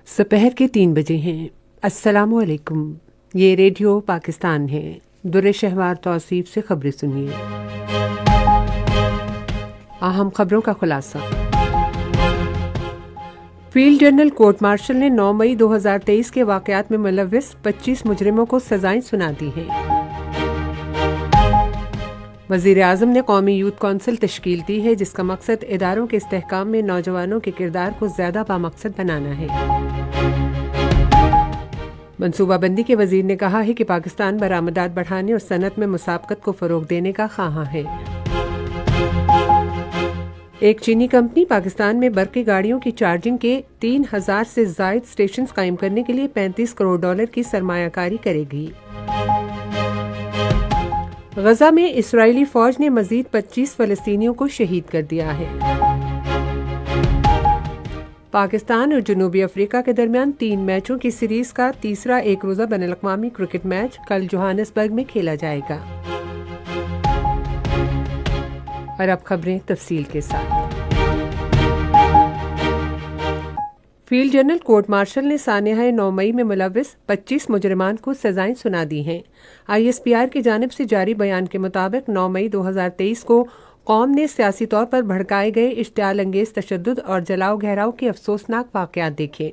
दोपहर के 3 बजे हैं। अस्सलामुअलैकुम। ये रेडियो पाकिस्तान है। दुर शहवार तौसीफ से खबरें सुनिए। अहम खबरों का खुलासा। फील्ड जनरल कोर्ट मार्शल ने 9 मई 2023 के वाक़यात में मुलव्विस 25 मुजरिमों को सजाएं सुना दी हैं। वज़ीर आज़म ने कौमी यूथ कौंसिल तश्कील दी है, जिसका मकसद इदारों के इस्तेहकाम में नौजवानों के किरदार को ज़्यादा बामकसद बनाना है। मनसूबाबंदी के वज़ीर ने कहा है कि पाकिस्तान बरामदात बढ़ाने और सनत में मुसाबकत को फ़रोग़ देने का ख़्वाहां है। एक चीनी कंपनी पाकिस्तान में बरक़ी गाड़ियों की चार्जिंग के 3000 से ज़ायद स्टेशन कायम करने के लिए $35 करोड़ की सरमायाकारी करेगी। गजा में इस्राएली फौज ने मजीद 25 फ़लस्तीनियों को शहीद कर दिया है। पाकिस्तान और जनूबी अफ्रीका के दरमियान 3 मैचों की सीरीज का तीसरा एक रोज़ा बैनुल-अक़वामी क्रिकेट मैच कल जोहानिसबर्ग में खेला जाएगा। और अब खबरें तफसील के साथ। फील्ड जनरल कोर्ट मार्शल ने सानिया 9 मई में मुलव्विस 25 मुजरिमान को सजाएं सुना दी हैं। ISPR की जानिब से जारी बयान के मुताबिक 9 मई 2023 को कौम ने सियासी तौर पर भड़काए गए इश्तियाल अंगेज तशद्दुद और जलाओ घहराव के अफसोसनाक वाक़यात देखे।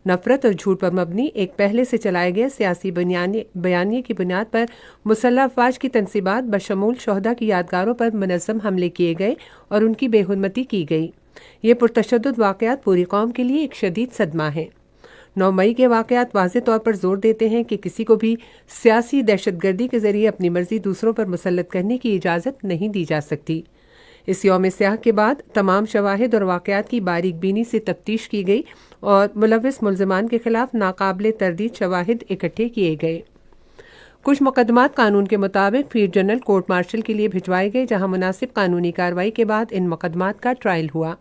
नफरत और झूठ पर मबनी एक पहले से चलाए गए सियासी बयानिए की बुनियाद पर मुसल्लह अफवाज की तनसीबात बशमूल शोहदा की यादगारों पर मुनज़्ज़म हमले किए गए और उनकी बेहुरमती की गई। ये पुरतशद्दुद वाक़यात पूरी कौम के लिए एक शदीद सदमा है। 9 मई के वाक़यात वाज़े तौर पर जोर देते हैं कि किसी को भी सियासी दहशतगर्दी के जरिए अपनी मर्जी दूसरों पर मुसल्लत करने की इजाज़त नहीं दी जा सकती। इस यौम स्याह के बाद तमाम शवाहिद और वाक़यात की बारीक बीनी से तफ्तीश की गई और मुलव्विस मुल्ज़िमान के खिलाफ नाकाबिले तरदीद शवाहिद इकट्ठे किए गए। कुछ मुकदमात कानून के मुताबिक फील्ड जनरल कोर्ट मार्शल के लिए भिजवाए गए, जहां मुनासिब कानूनी कार्रवाई के बाद इन मुकदमात का ट्रायल हुआ।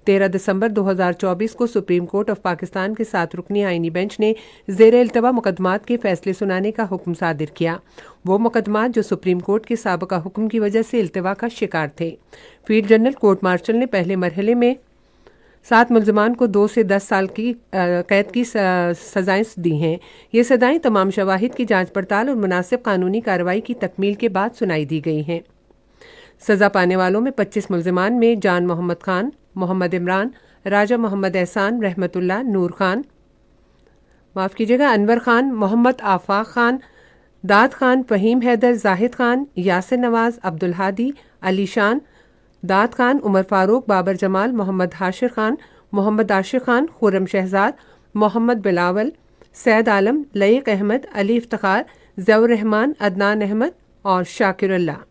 13 दिसंबर 2024 को सुप्रीम कोर्ट ऑफ पाकिस्तान के 7 रुकनी आईनी बेंच ने ज़ेर इल्तवा मुकदमात के फैसले सुनाने का हुक्म सादिर किया। वो मुकदमात जो सुप्रीम कोर्ट के साबिका हुक्म की वजह से इल्तवा का शिकार थे। फील्ड जनरल कोर्ट मार्शल ने पहले मरहले में 7 मुल्ज़िमान को 2 से 10 साल की कैद की सजाएं दी हैं। ये सजाएं तमाम शवाहिद की जांच पड़ताल और मुनासिब कानूनी कार्रवाई की तकमील के बाद सुनाई दी गई हैं। सज़ा पाने वालों में 25 मुल्ज़िमान में जान मोहम्मद खान, मोहम्मद इमरान, राजा मोहम्मद एहसान, रहमतुल्लाह, नूर खान, अनवर खान, मोहम्मद आफाक खान, दाद खान, फ़हीम हैदर, जाहिद खान, यासिर नवाज, अब्दुल हादी, अली शान, दाद खान, उमर फारूक, बाबर जमाल, मोहम्मद हाशिर खान, मोहम्मद आशिर खान, खुर्रम शहजाद, मोहम्मद बिलावल, सैद आलम, लईक अहमद, अली इफ्तिखार, ज़ियाउर रहमान, अदनान अहमद और शाकिरुल्लाह।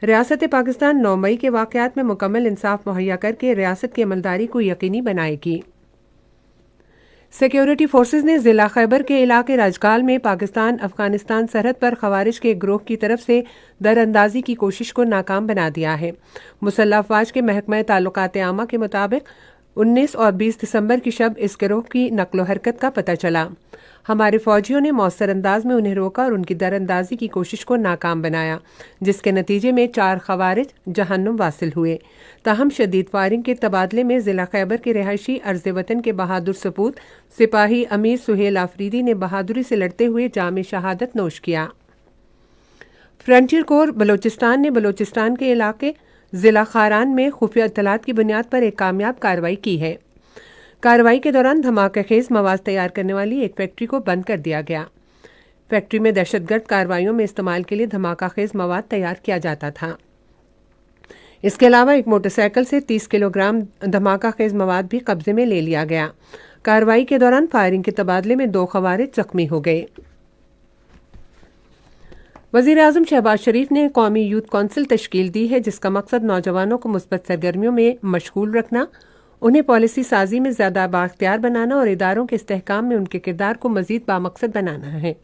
रियासत पाकिस्तान 9 मई के वाक़यात में मुकम्मल इंसाफ मुहैया करके रियासत की अमलदारी को यकीनी बनाएगी। सिक्योरिटी फोर्सेज ने ज़िला खैबर के इलाके राजकाल में पाकिस्तान अफगानिस्तान सरहद पर खवारिज के एक ग्रोह की तरफ से दरअंदाजी की कोशिश को नाकाम बना दिया है। मुसल्लह अफवाज के महकमा ताल्लुकात आमा के मुताबिक 19 और 20 दिसंबर की शब इस गिरोह की नकलो हरकत का पता चला। हमारे फौजियों ने मौसर अंदाज में उन्हें रोका और उनकी दरअंदाजी की कोशिश को नाकाम बनाया, जिसके नतीजे में 4 खवारिज जहन्नुम वासिल हुए। ताहम शदीद फायरिंग के तबादले में ज़िला खैबर के रिहायशी अर्ज़ वतन के बहादुर सपूत सिपाही अमीर सुहेल आफरीदी ने बहादुरी से लड़ते हुए जाम शहादत नोश किया। फ्रंटियर कोर बलोचिस्तान ने बलोचिस्तान के इलाके ज़िला खारान में खुफिया इत्तलात की बुनियाद पर एक कामयाब कार्रवाई की है। कार्रवाई के दौरान धमाका खेज मवाद तैयार करने वाली एक फैक्ट्री को बंद कर दिया गया। फैक्ट्री में दहशतगर्द कार्रवाइयों में इस्तेमाल के लिए धमाका खेज मवाद तैयार किया जाता था। इसके अलावा एक मोटरसाइकिल से 30 किलोग्राम धमाका खेज मवाद भी कब्जे में ले लिया गया। कार्रवाई के दौरान फायरिंग के तबादले में 2 खवारिज जख्मी हो गए। वज़ीर आज़म शहबाज शरीफ ने कौमी यूथ कौंसिल तश्कील दी है, जिसका मकसद नौजवानों को मुस्बत सरगर्मियों में मशगूल रखना, उन्हें पॉलिसी साजी में ज़्यादा बाख्तियार बनाना और इदारों के इस्तेहकाम में उनके किरदार को मज़ीद बामकसद बनाना है।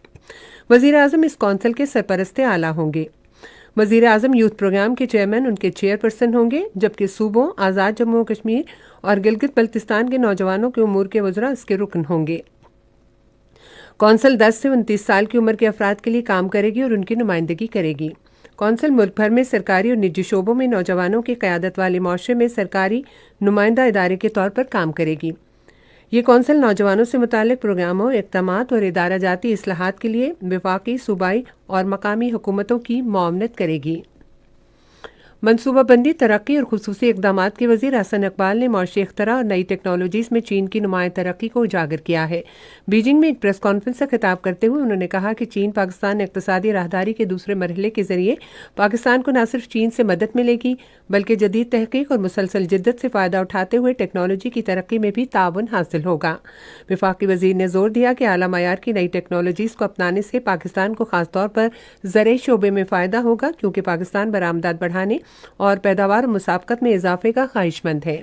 वज़ीर आज़म इस कौंसिल के सरपरस्त आला होंगे। वज़ीर आज़म यूथ प्रोग्राम के चेयरमैन उनके चेयरपर्सन होंगे, जबकि सूबों, आज़ाद जम्मू और कश्मीर और गिलगित बल्तिस्तान के नौजवानों के उमूर के वज़रा इसके रुकन होंगे। कौंसिल 10 से 29 साल की उम्र के अफराद के लिए काम करेगी और उनकी नुमाइंदगी करेगी। कौंसिल मुल्क भर में सरकारी और निजी शोबों में नौजवानों की क़यादत वाले मुआशरे में सरकारी नुमाइंदा इदारे के तौर पर काम करेगी। ये कौंसिल नौजवानों से मुताल्लिक प्रोग्रामों, इक़दामात और इदारा जाती इस्लाहात के लिए वफाकी, सूबाई और मकामी हुकूमतों की मुआवनत करेगी। मनसूबाबंदी, तरक्की और खुसूसी इक़दामात के वज़ीर हसन इकबाल ने मौशी इख्तरा और नई टेक्नोलॉजीज़ में चीन की नुमाया तरक्की को उजागर किया है। बीजिंग में एक प्रेस कॉन्फ्रेंस से खिताब करते हुए उन्होंने कहा कि चीन पाकिस्तान इक़्तिसादी राहदारी के दूसरे मरहले के जरिए पाकिस्तान को न सिर्फ चीन से मदद मिलेगी बल्कि जदीद तहकीक और मुसलसल जिद्दत से फ़ायदा उठाते हुए टेक्नोलॉजी की तरक्की में भी ताउन हासिल होगा। वफाकी वज़ीर ने जोर दिया कि आला मयार की नई टेक्नोलॉजीज़ को अपनाने से पाकिस्तान को खासतौर पर ज़राई शोबे में फ़ायदा होगा, क्योंकि पाकिस्तान बरामदात बढ़ाने और पैदावार मुसाफकत में इजाफे का ख्वाहिशमंद है।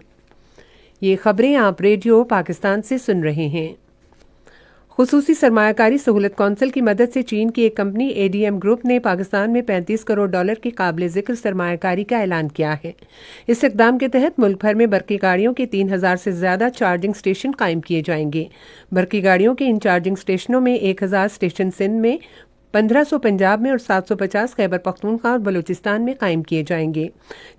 ये खबरें आप रेडियो पाकिस्तान से सुन रहे हैं। खुसूसी सरमायाकारी सहूलत कौंसिल की मदद से चीन की एक कंपनी ADM ग्रुप ने पाकिस्तान में $35 करोड़ की काबिल ज़िक्र सरमायाकारी का ऐलान किया है। इस इक़दाम के तहत मुल्क भर में बरकी गाड़ियों के 3000 से ज़्यादा चार्जिंग स्टेशन कायम किए जाएंगे। बरकी गाड़ियों के इन चार्जिंग स्टेशनों में 1000 स्टेशन सिंध में, 1500 पंजाब में और 750 खैबर पख्तूनख्वा और बलूचिस्तान में कायम किए जाएंगे।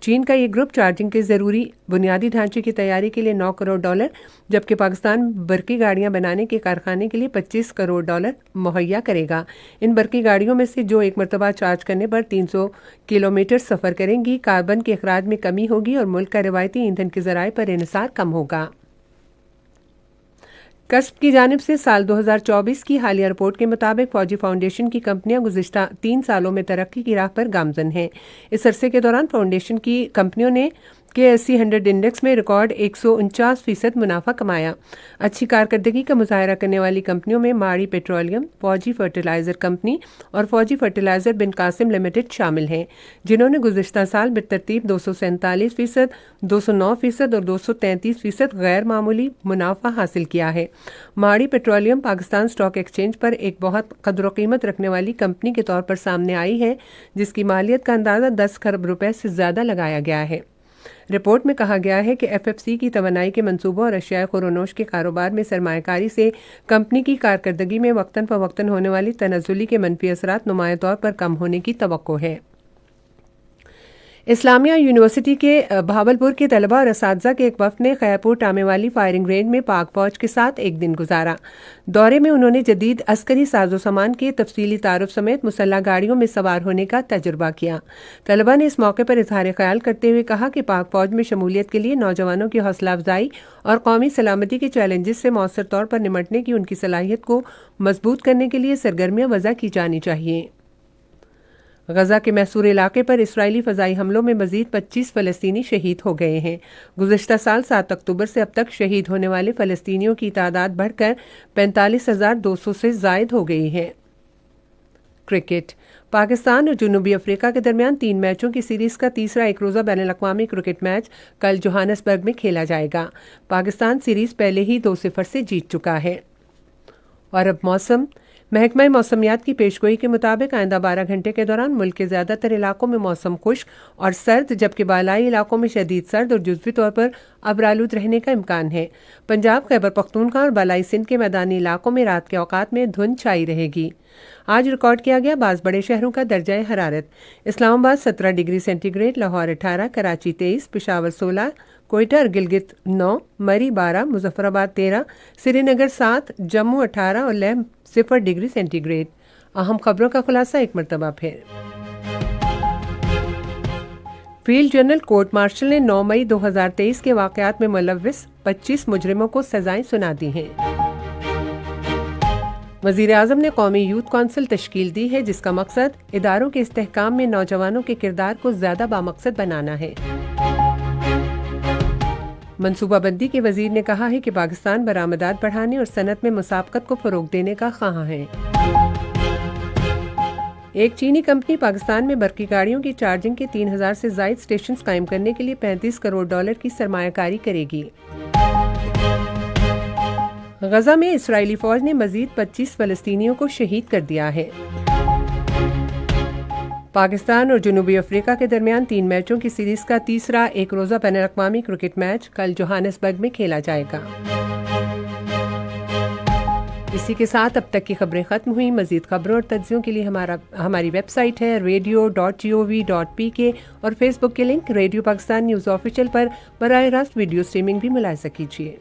चीन का ये ग्रुप चार्जिंग के ज़रूरी बुनियादी ढांचे की तैयारी के लिए $9 करोड़, जबकि पाकिस्तान बरकी गाड़ियां बनाने के कारखाने के लिए $25 करोड़ मुहैया करेगा। इन बरकी गाड़ियों में से जो एक मरतबा चार्ज करने पर 300 किलोमीटर सफ़र करेंगी, कार्बन के अखराज में कमी होगी और मुल्क का रिवायती ईंधन के ज़राए पर इन्हिसार कम होगा। कस्ब की जानिब से साल 2024 की हालिया रिपोर्ट के मुताबिक फौजी फाउंडेशन की कंपनियां गुज़िश्ता 3 सालों में तरक्की की राह पर गामजन हैं। इस अरसे के दौरान फाउंडेशन की कंपनियों ने KSE 100 इंडेक्स में रिकॉर्ड 149% मुनाफा कमाया। अच्छी कारकर्दगी का मुजाहरा करने वाली कंपनियों में माड़ी पेट्रोलियम, फौजी फर्टिलाइजर कंपनी और फौजी फर्टिलाइजर बिन कासिम लिमिटेड शामिल हैं, जिन्होंने गुज़िश्ता साल बितरतीब 247%, 209% और 233% गैर मामूली मुनाफा हासिल किया है। माड़ी पेट्रोलियम पाकिस्तान स्टॉक एक्सचेंज पर एक बहुत कदर कीमत रखने वाली कंपनी के तौर पर सामने आई है, जिसकी मालियत का अंदाज़ा 10 खरब रुपए से ज़्यादा लगाया गया है। रिपोर्ट में कहा गया है कि FFC की तवानाई के मंसूबों और अशिया खुरोनोश के कारोबार में सरमायाकारी से कंपनी की कारकर्दगी में वक्तन फवक्तन होने वाली तनज़्ज़ुली के मनफी असरात नुमाया तौर पर कम होने की तवक्को है। इस्लामिया यूनिवर्सिटी के भावलपुर के तलबा और असातिज़ा के एक वफ़द ने खैरपुर टामे वाली फायरिंग रेंज में पाक फौज के साथ एक दिन गुजारा। दौरे में उन्होंने जदीद अस्करी साजो सामान के तफसीली तारुफ समेत मुसल्लह गाड़ियों में सवार होने का तजुर्बा किया। तलबा ने इस मौके पर इज़हार ख्याल करते हुए कहा कि पाक फौज में शमूलियत के लिए नौजवानों की हौसला अफजाई और कौमी सलामती के चैलेंजेस से मौसर तौर पर निमटने की उनकी सलाहियत को मजबूत करने के लिए सरगर्मियाँ वज़ा की जानी चाहिए। गजा के मैसूर इलाके पर इसराइली फ़ज़ाई हमलों में मज़ीद 25 फ़लस्तीनी शहीद हो गए हैं। गुज़िश्ता साल 7 अक्टूबर से अब तक शहीद होने वाले फ़लस्तीनियों की तादाद बढ़कर 45,200 से ज़ायद हो गई है। क्रिकेट। पाकिस्तान और जनूबी अफ्रीका के दरमियान 3 मैचों की सीरीज़ का तीसरा एक रोज़ा बैनुल-अक़वामी क्रिकेट मैच कल जोहानिसबर्ग में खेला जाएगा। पाकिस्तान सीरीज़ पहले ही 2-0 से जीत चुका है। और अब मौसम। महकमा मौसमियात की पेशगोई के मुताबिक आइंदा 12 घंटे के दौरान मुल्क के ज़्यादातर इलाकों में मौसम खुश्क और सर्द, जबकि बालाई इलाकों में शदीद सर्द और जुज़वी तौर पर अबरालूद रहने का इम्कान है। पंजाब, खैबर पख्तूनख्वा और बालाई सिंध के मैदानी इलाकों में रात के औकात में धुंध छाई रहेगी। आज रिकॉर्ड किया गया बाज़ बड़े शहरों का दर्जा हरारत। इस्लामाबाद 17 डिग्री सेंटीग्रेड, लाहौर 18, कराची 23, पेशावर 16, कोयटा और गिलगित 9, मरी 12, मुजफ्फराबाद 13, श्रीनगर 7, जम्मू 18 और लेह 0 डिग्री सेंटीग्रेड। अहम खबरों का खुलासा एक मरतबा फिर। फील्ड जनरल कोर्ट मार्शल ने 9 मई 2023 के वाक़यात में मुलव्विस 25 मुजरिमों को सजाएं सुना दी हैं। वज़ीर आज़म ने कौमी यूथ कौंसिल तश्कील दी है, जिसका मकसद इदारों के इस्तेहकाम में नौजवानों के किरदार को ज़्यादा बामकसद बनाना है। मनसूबाबंदी के वज़ीर ने कहा है कि पाकिस्तान बरामदात बढ़ाने और सनत में मुसाफकत को फ़रोग़ देने का ख़्वाह है। एक चीनी कंपनी पाकिस्तान में बरकी गाड़ियों की चार्जिंग के 3000 से ज़ायद स्टेशन कायम करने के लिए $35 करोड़ की सरमायाकारी करेगी। गजा में इसराइली फ़ौज ने मज़ीद 25 फ़लस्तीनियों को शहीद कर दिया है। पाकिस्तान और जनूबी अफ्रीका के दरमियान 3 मैचों की सीरीज़ का तीसरा एक रोज़ा बैनुल-अक़वामी क्रिकेट मैच कल जोहानिसबर्ग में खेला जाएगा। इसी के साथ अब तक की खबरें ख़त्म हुई। मज़ीद खबरों और तज्ज़ियों के लिए हमारी वेबसाइट है radio.gov.pk और फेसबुक के link radio Pakistan news official पर बराह रास्त वीडियो स्ट्रीमिंग भी मुलाहिज़ा कीजिए।